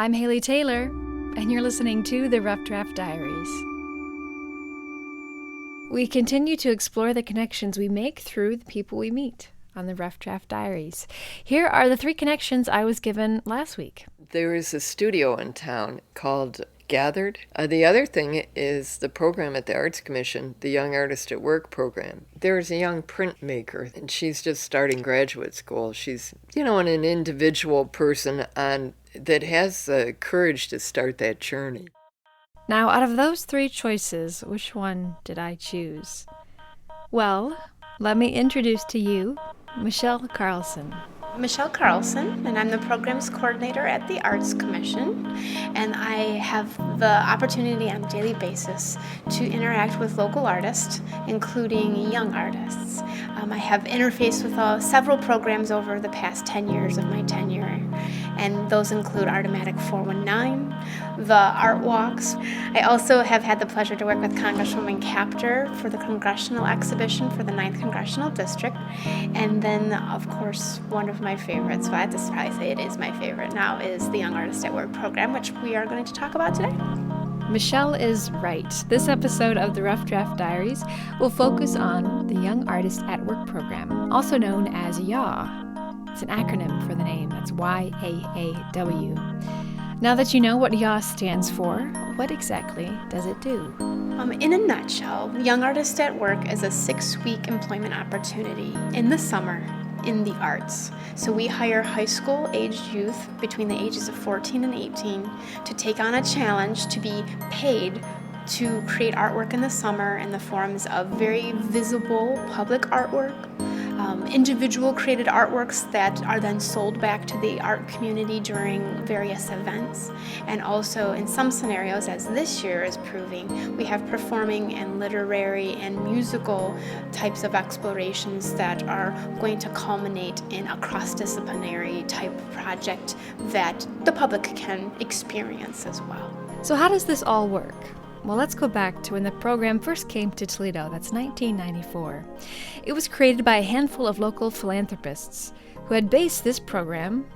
I'm Haley Taylor, and you're listening to the Rough Draft Diaries. We continue to explore the connections we make through the people we meet on the Rough Draft Diaries. Here are the 3 connections I was given last week. There is a studio in town called Gathered. The other thing is the program at the Arts Commission, the Young Artist at Work program. There's a young printmaker, and she's just starting graduate school. She's, an individual person that has the courage to start that journey. Now, out of those 3 choices, which one did I choose? Well, let me introduce to you Michelle Carlson. Michelle Carlson, and I'm the programs coordinator at the Arts Commission, and I have the opportunity on a daily basis to interact with local artists, including young artists. I have interfaced with several programs over the past 10 years of my tenure, and those include Artomatic 419, the Art Walks. I also have had the pleasure to work with Congresswoman Capter for the Congressional Exhibition for the 9th Congressional District, and then, of course, one of my favorites, well, I have to probably say it is my favorite now, is the Young Artist at Work program, which we are going to talk about today. Michelle is right. This episode of the Rough Draft Diaries will focus on the Young Artist at Work program, also known as YAAW. It's an acronym for the name. That's YAAW. Now that you know what YAAW stands for, what exactly does it do? In a nutshell, Young Artist at Work is a 6-week employment opportunity in the summer in the arts. So we hire high school aged youth between the ages of 14 and 18 to take on a challenge to be paid to create artwork in the summer in the forms of very visible public artwork, individual created artworks that are then sold back to the art community during various events. And also in some scenarios, as this year is proving, we have performing and literary and musical types of explorations that are going to culminate in a cross-disciplinary type project that the public can experience as well. So how does this all work? Well, let's go back to when the program first came to Toledo. That's 1994. It was created by a handful of local philanthropists who had based this program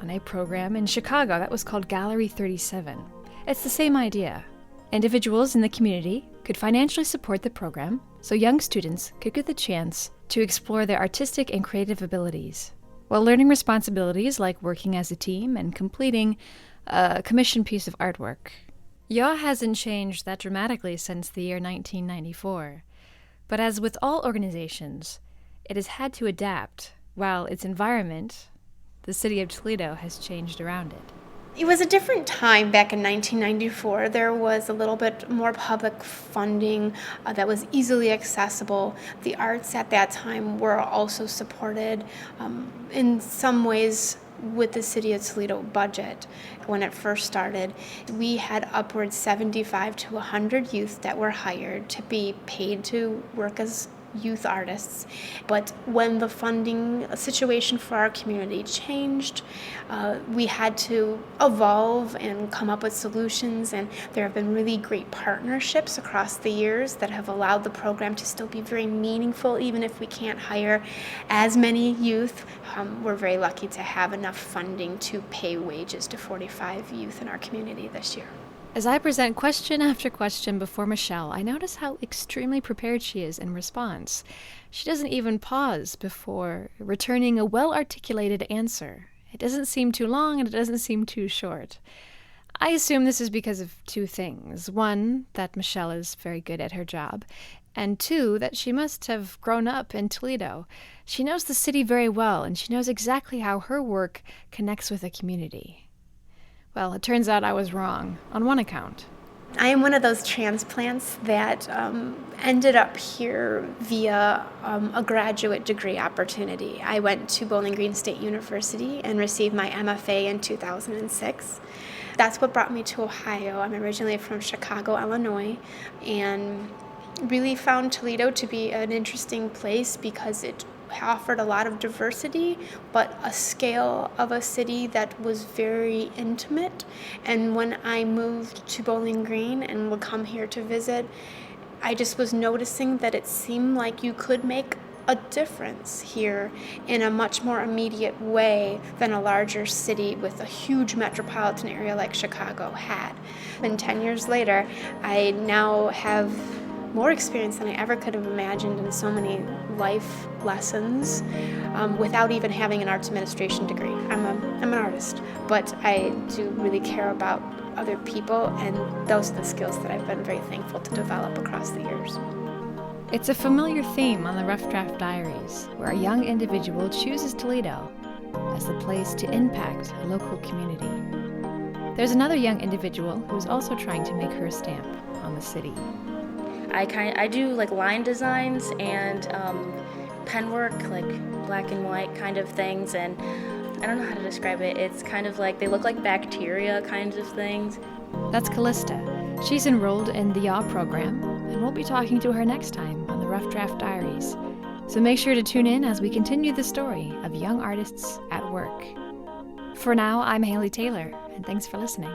on a program in Chicago that was called Gallery 37. It's the same idea. Individuals in the community could financially support the program so young students could get the chance to explore their artistic and creative abilities while learning responsibilities like working as a team and completing a commissioned piece of artwork. YAAW hasn't changed that dramatically since the year 1994, but as with all organizations, it has had to adapt, while its environment, the city of Toledo, has changed around it. It was a different time back in 1994. There was a little bit more public funding that was easily accessible. The arts at that time were also supported in some ways with the city of Toledo budget. When it first started, we had upwards 75 to 100 youth that were hired to be paid to work as youth artists. But when the funding situation for our community changed, we had to evolve and come up with solutions, and there have been really great partnerships across the years that have allowed the program to still be very meaningful even if we can't hire as many youth. We're very lucky to have enough funding to pay wages to 45 youth in our community this year. As I present question after question before Michelle, I notice how extremely prepared she is in response. She doesn't even pause before returning a well-articulated answer. It doesn't seem too long and it doesn't seem too short. I assume this is because of 2 things. 1, that Michelle is very good at her job, and 2, that she must have grown up in Toledo. She knows the city very well, and she knows exactly how her work connects with the community. Well, it turns out I was wrong on one account. I am one of those transplants that ended up here via a graduate degree opportunity. I went to Bowling Green State University and received my MFA in 2006. That's what brought me to Ohio. I'm originally from Chicago, Illinois, and really found Toledo to be an interesting place because it offered a lot of diversity, but a scale of a city that was very intimate. And when I moved to Bowling Green and would come here to visit, I just was noticing that it seemed like you could make a difference here in a much more immediate way than a larger city with a huge metropolitan area like Chicago had. And 10 years later, I now have more experience than I ever could have imagined in so many life lessons without even having an arts administration degree. I'm an artist, but I do really care about other people, and those are the skills that I've been very thankful to develop across the years. It's a familiar theme on the Rough Draft Diaries, where a young individual chooses Toledo as the place to impact a local community. There's another young individual who's also trying to make her stamp on the city. I do like line designs and pen work, like black and white kind of things, and I don't know how to describe it. It's kind of like, they look like bacteria kinds of things. That's Callista. She's enrolled in the YAAW program, and we'll be talking to her next time on the Rough Draft Diaries. So make sure to tune in as we continue the story of young artists at work. For now, I'm Haley Taylor, and thanks for listening.